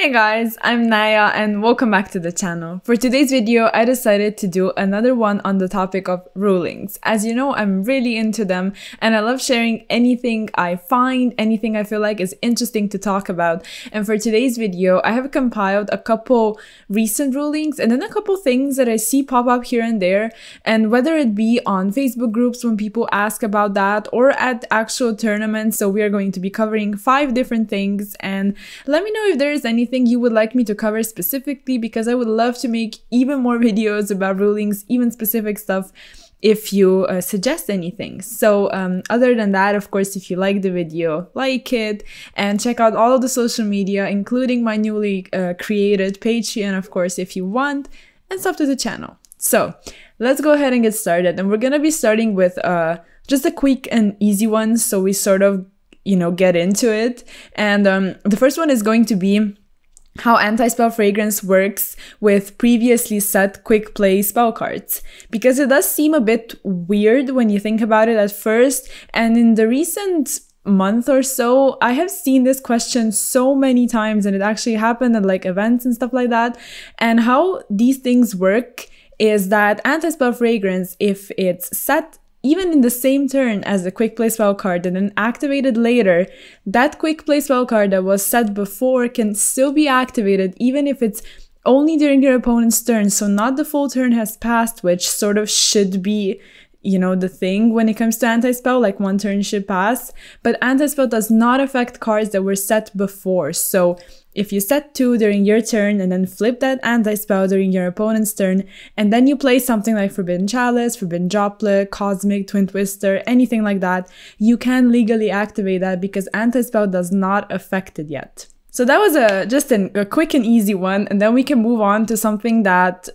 Hey guys, I'm Naya and welcome back to the channel. For today's video, I decided to do another one on the topic of rulings. As you know, I'm really into them and I love sharing anything I find, anything I feel like is interesting to talk about. And for today's video, I have compiled a couple recent rulings and then a couple things that I see pop up here and there. And whether it be on Facebook groups when people ask about that or at actual tournaments. So we are going to be covering 5 different things, and let me know if there is anything you would like me to cover specifically, because I would love to make even more videos about rulings, even specific stuff, if you suggest anything. So other than that, of course, if you like the video, like it and check out all of the social media, including my newly created Patreon, of course, if you want, and sub to the channel. So let's go ahead and get started. And we're gonna be starting with just a quick and easy one, so we sort of, you know, get into it. And the first one is going to be how anti-spell fragrance works with previously set quick play spell cards, because it does seem a bit weird when you think about it at first. And in the recent month or so, I have seen this question so many times, and it actually happened at like events and stuff like that. And how these things work is that anti-spell fragrance, if it's set even in the same turn as the quick play spell card and then activated later, that quick play spell card that was set before can still be activated even if it's only during your opponent's turn. So not the full turn has passed, which sort of should be, you know, the thing when it comes to anti-spell, like one turn should pass. But anti-spell does not affect cards that were set before. So if you set 2 during your turn and then flip that anti-spell during your opponent's turn, and then you play something like Forbidden Chalice, Forbidden Droplet, Cosmic, Twin Twister, anything like that, you can legally activate that because anti-spell does not affect it yet. So that was just a quick and easy one, and then we can move on to something that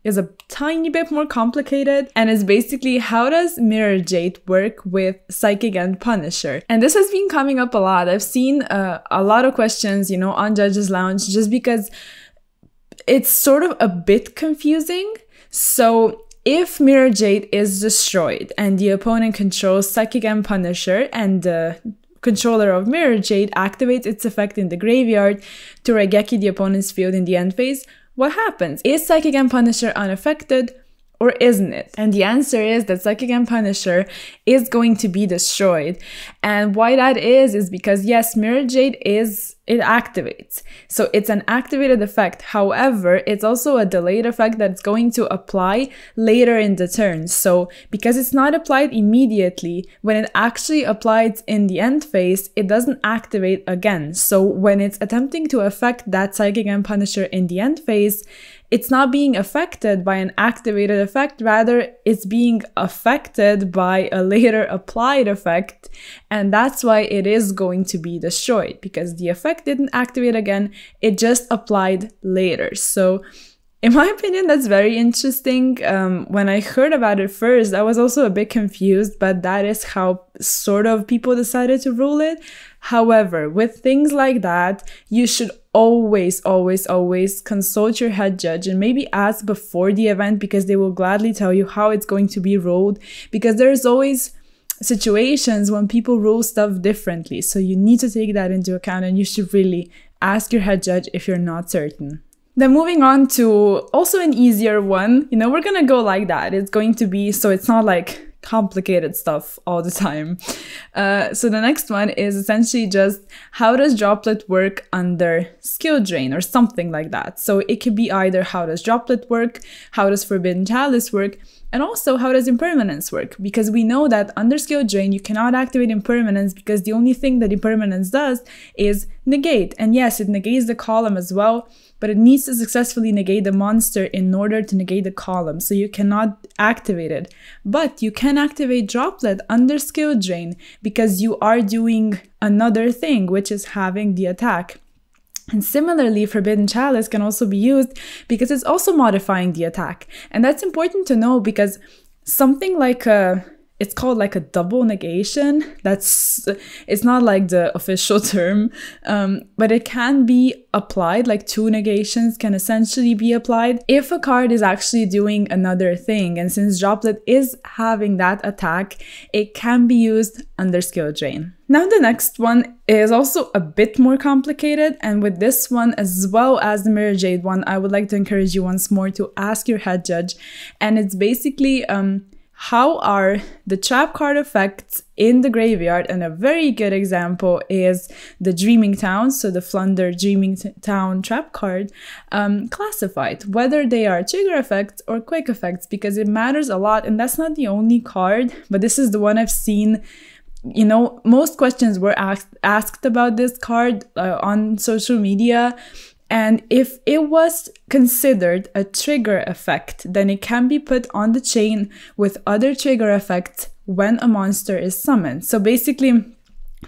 is a tiny bit more complicated, and is basically how does Mirrorjade work with Psychic and Punisher? And this has been coming up a lot. I've seen a lot of questions, you know, on Judges Lounge, just because it's sort of a bit confusing. So if Mirrorjade is destroyed and the opponent controls Psychic and Punisher, and the controller of Mirrorjade activates its effect in the graveyard to Raigeki the opponent's field in the end phase, what happens? Is Psychic and Punisher unaffected, or isn't it? And the answer is that Psychic and Punisher is going to be destroyed. And why that is because yes, Mirrorjade it activates. So it's an activated effect. However, it's also a delayed effect that's going to apply later in the turn. So because it's not applied immediately, when it actually applies in the end phase, it doesn't activate again. So when it's attempting to affect that Psychic and Punisher in the end phase, it's not being affected by an activated effect, rather it's being affected by a later applied effect, and that's why it is going to be destroyed, because the effect didn't activate again, it just applied later. So in my opinion, that's very interesting. When I heard about it first, I was also a bit confused, but that is how sort of people decided to rule it. However, with things like that, you should always consult your head judge and maybe ask before the event, because they will gladly tell you how it's going to be ruled, because there's always situations when people rule stuff differently. So you need to take that into account, and you should really ask your head judge if you're not certain. Then moving on to also an easier one, you know, we're gonna go like that. It's going to be, so it's not like complicated stuff all the time. So the next one is essentially just how does Droplet work under skill drain or something like that. So it could be either how does Droplet work, how does Forbidden Chalice work, and also how does Impermanence work, because we know that under skill drain you cannot activate Impermanence because the only thing that Impermanence does is negate. And yes, it negates the column as well, but it needs to successfully negate the monster in order to negate the column, so you cannot activate it. But you can activate Droplet under skill drain because you are doing another thing, which is having the attack. And similarly, Forbidden Chalice can also be used because it's also modifying the attack. And that's important to know, because something like it's called like a double negation. It's not like the official term, but it can be applied, like two negations can essentially be applied if a card is actually doing another thing. And since Droplet is having that attack, it can be used under skill drain. Now the next one is also a bit more complicated, and with this one as well as the Mirrorjade one, I would like to encourage you once more to ask your head judge. And it's basically how are the trap card effects in the graveyard, and a very good example is the Dreaming Town, so the Flunder Dreaming Town trap card, classified, whether they are trigger effects or quick effects, because it matters a lot. And that's not the only card, but this is the one I've seen. You know, most questions were asked about this card on social media. And if it was considered a trigger effect, then it can be put on the chain with other trigger effects when a monster is summoned. So basically,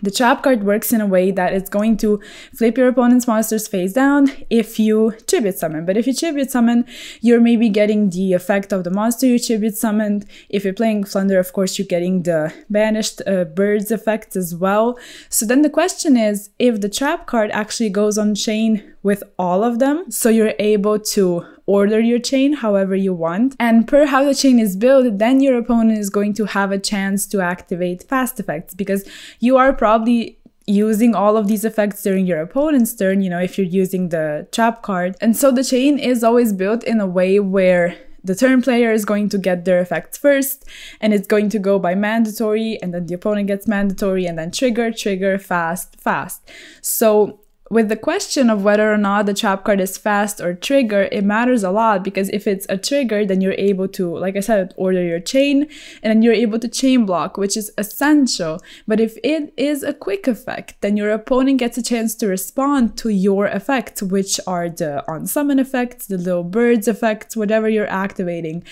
the trap card works in a way that it's going to flip your opponent's monsters face down if you tribute summon. But if you tribute summon, you're maybe getting the effect of the monster you tribute summoned. If you're playing Flunder, of course, you're getting the banished birds effect as well. So then the question is, if the trap card actually goes on chain with all of them, so you're able to order your chain however you want, and per how the chain is built, then your opponent is going to have a chance to activate fast effects, because you are probably using all of these effects during your opponent's turn, you know, if you're using the trap card. And so the chain is always built in a way where the turn player is going to get their effects first, and it's going to go by mandatory, and then the opponent gets mandatory, and then trigger, trigger, fast, fast. So with the question of whether or not the trap card is fast or trigger, it matters a lot, because if it's a trigger, then you're able to, like I said, order your chain, and then you're able to chain block, which is essential. But if it is a quick effect, then your opponent gets a chance to respond to your effects, which are the on-summon effects, the little birds effects, whatever you're activating.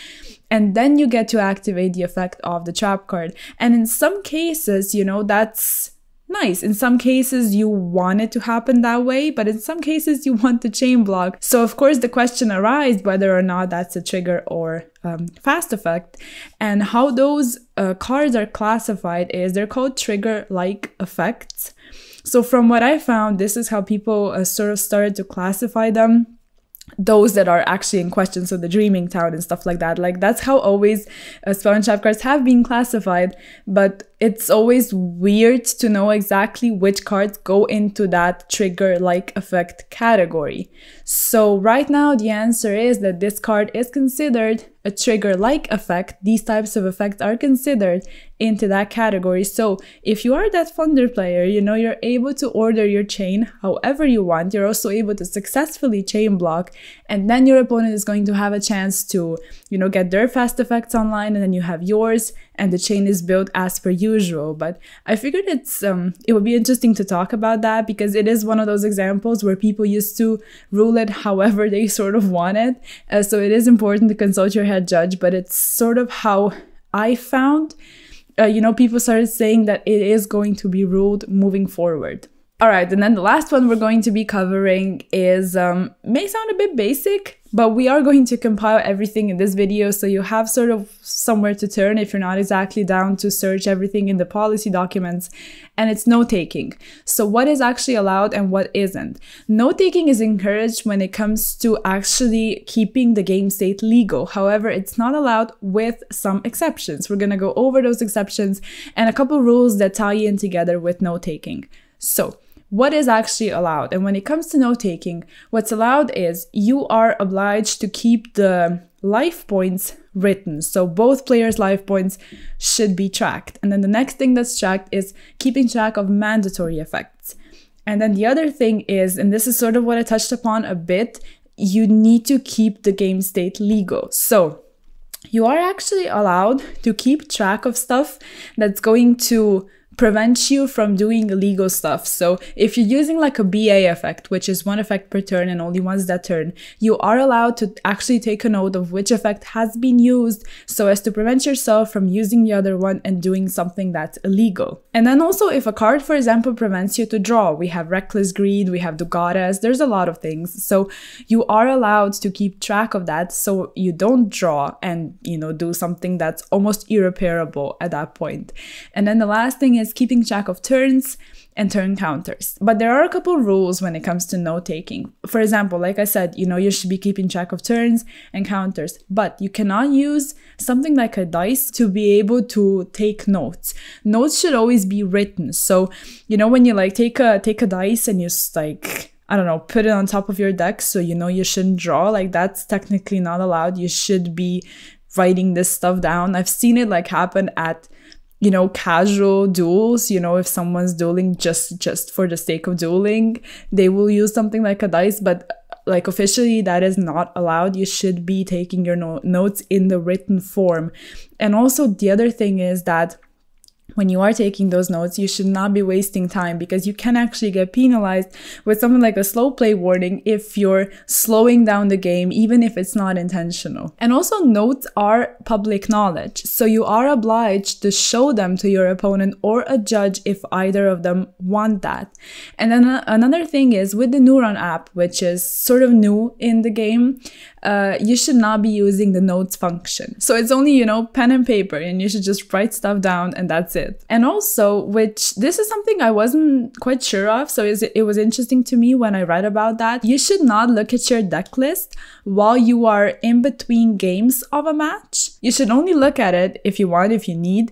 And then you get to activate the effect of the trap card. And in some cases, you know, that's nice. In some cases, you want it to happen that way, but in some cases, you want to chain block. So of course, the question arises whether or not that's a trigger or fast effect. And how those cards are classified is they're called trigger-like effects. So from what I found, this is how people sort of started to classify them. Those that are actually in question, so the Dreaming Town and stuff like that. Like, that's how always spell and trap cards have been classified, but it's always weird to know exactly which cards go into that trigger-like effect category. So right now, the answer is that this card is considered a trigger-like effect. These types of effects are considered into that category. So if you are that Flunder player, you know, you're able to order your chain however you want. You're also able to successfully chain block, and then your opponent is going to have a chance to, you know, get their fast effects online, and then you have yours, and the chain is built as per usual. But I figured it would be interesting to talk about that, because it is one of those examples where people used to rule it however they sort of want it. So it is important to consult your head judge, but it's sort of how I found, you know, people started saying that it is going to be ruled moving forward. All right, and then the last one we're going to be covering is, may sound a bit basic, but we are going to compile everything in this video, so you have sort of somewhere to turn if you're not exactly down to search everything in the policy documents, and it's note-taking. So what is actually allowed and what isn't? Note-taking is encouraged when it comes to actually keeping the game state legal. However, it's not allowed with some exceptions. We're gonna go over those exceptions and a couple rules that tie in together with note-taking. So, what is actually allowed? And when it comes to note-taking, what's allowed is you are obliged to keep the life points written. So both players' life points should be tracked. And then the next thing that's tracked is keeping track of mandatory effects. And then the other thing is, and this is sort of what I touched upon a bit, you need to keep the game state legal. So you are actually allowed to keep track of stuff that's going to prevents you from doing illegal stuff. So if you're using like a BA effect, which is one effect per turn and only once that turn, you are allowed to actually take a note of which effect has been used so as to prevent yourself from using the other one and doing something that's illegal. And then also if a card, for example, prevents you to draw, we have Reckless Greed, we have the Goddess, there's a lot of things. So you are allowed to keep track of that so you don't draw and, you know, do something that's almost irreparable at that point. And then the last thing is keeping track of turns and turn counters. But there are a couple rules when it comes to note taking. For example, like I said, you know, you should be keeping track of turns and counters, but you cannot use something like a dice to be able to take notes. Notes should always be written. So, you know, when you like take a dice and you like, I don't know, put it on top of your deck so you know you shouldn't draw, like that's technically not allowed. You should be writing this stuff down. I've seen it like happen at, you know, casual duels. You know, if someone's dueling just for the sake of dueling, they will use something like a dice, but like officially that is not allowed. You should be taking your notes in the written form. And also the other thing is that when you are taking those notes, you should not be wasting time, because you can actually get penalized with something like a slow play warning if you're slowing down the game, even if it's not intentional. And also notes are public knowledge, so you are obliged to show them to your opponent or a judge if either of them want that. And then another thing is with the Neuron app, which is sort of new in the game, you should not be using the notes function. So it's only, you know, pen and paper, and you should just write stuff down and that's it. And also, which this is something I wasn't quite sure of, so it was interesting to me when I read about that, you should not look at your deck list while you are in between games of a match. You should only look at it if you want, if you need,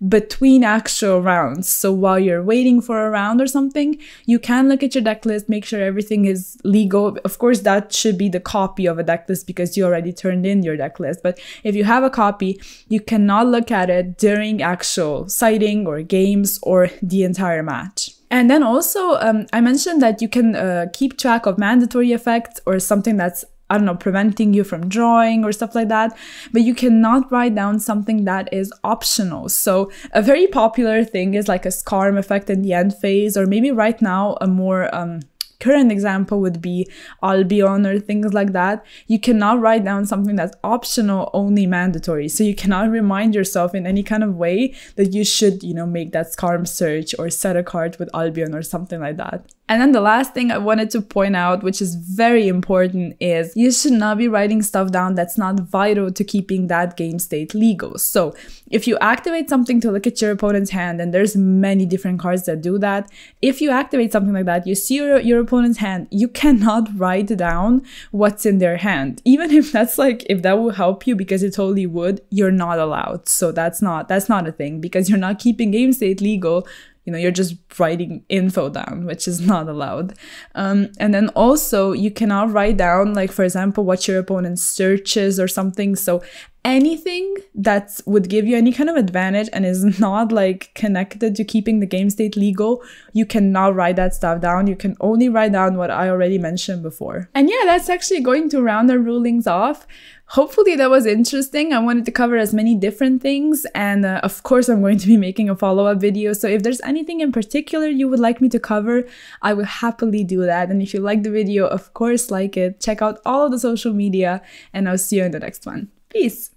between actual rounds. So while you're waiting for a round or something, you can look at your deck list, make sure everything is legal. Of course, that should be the copy of a deck list because you already turned in your deck list. But if you have a copy, you cannot look at it during actual sighting or games or the entire match. And then also, I mentioned that you can keep track of mandatory effects or something that's, I don't know, preventing you from drawing or stuff like that, but you cannot write down something that is optional. So a very popular thing is like a Scarm effect in the end phase, or maybe right now a more current example would be Albion or things like that. You cannot write down something that's optional, only mandatory. So you cannot remind yourself in any kind of way that you should, you know, make that Scarm search or set a card with Albion or something like that. And then the last thing I wanted to point out, which is very important, is you should not be writing stuff down that's not vital to keeping that game state legal. So if you activate something to look at your opponent's hand, and there's many different cards that do that, if you activate something like that, you see your opponent's hand, you cannot write down what's in their hand. Even if that's like, if that will help you, because it totally would, you're not allowed. So that's not a thing, because you're not keeping game state legal. You know, you're just writing info down, which is not allowed. And then also you cannot write down, like, for example, what your opponent searches or something. So anything that would give you any kind of advantage and is not like connected to keeping the game state legal, you cannot write that stuff down. You can only write down what I already mentioned before. And yeah, that's actually going to round our rulings off. Hopefully that was interesting. I wanted to cover as many different things, and of course I'm going to be making a follow-up video. So if there's anything in particular you would like me to cover, I will happily do that. And if you like the video, of course, like it, check out all of the social media, and I'll see you in the next one. Peace!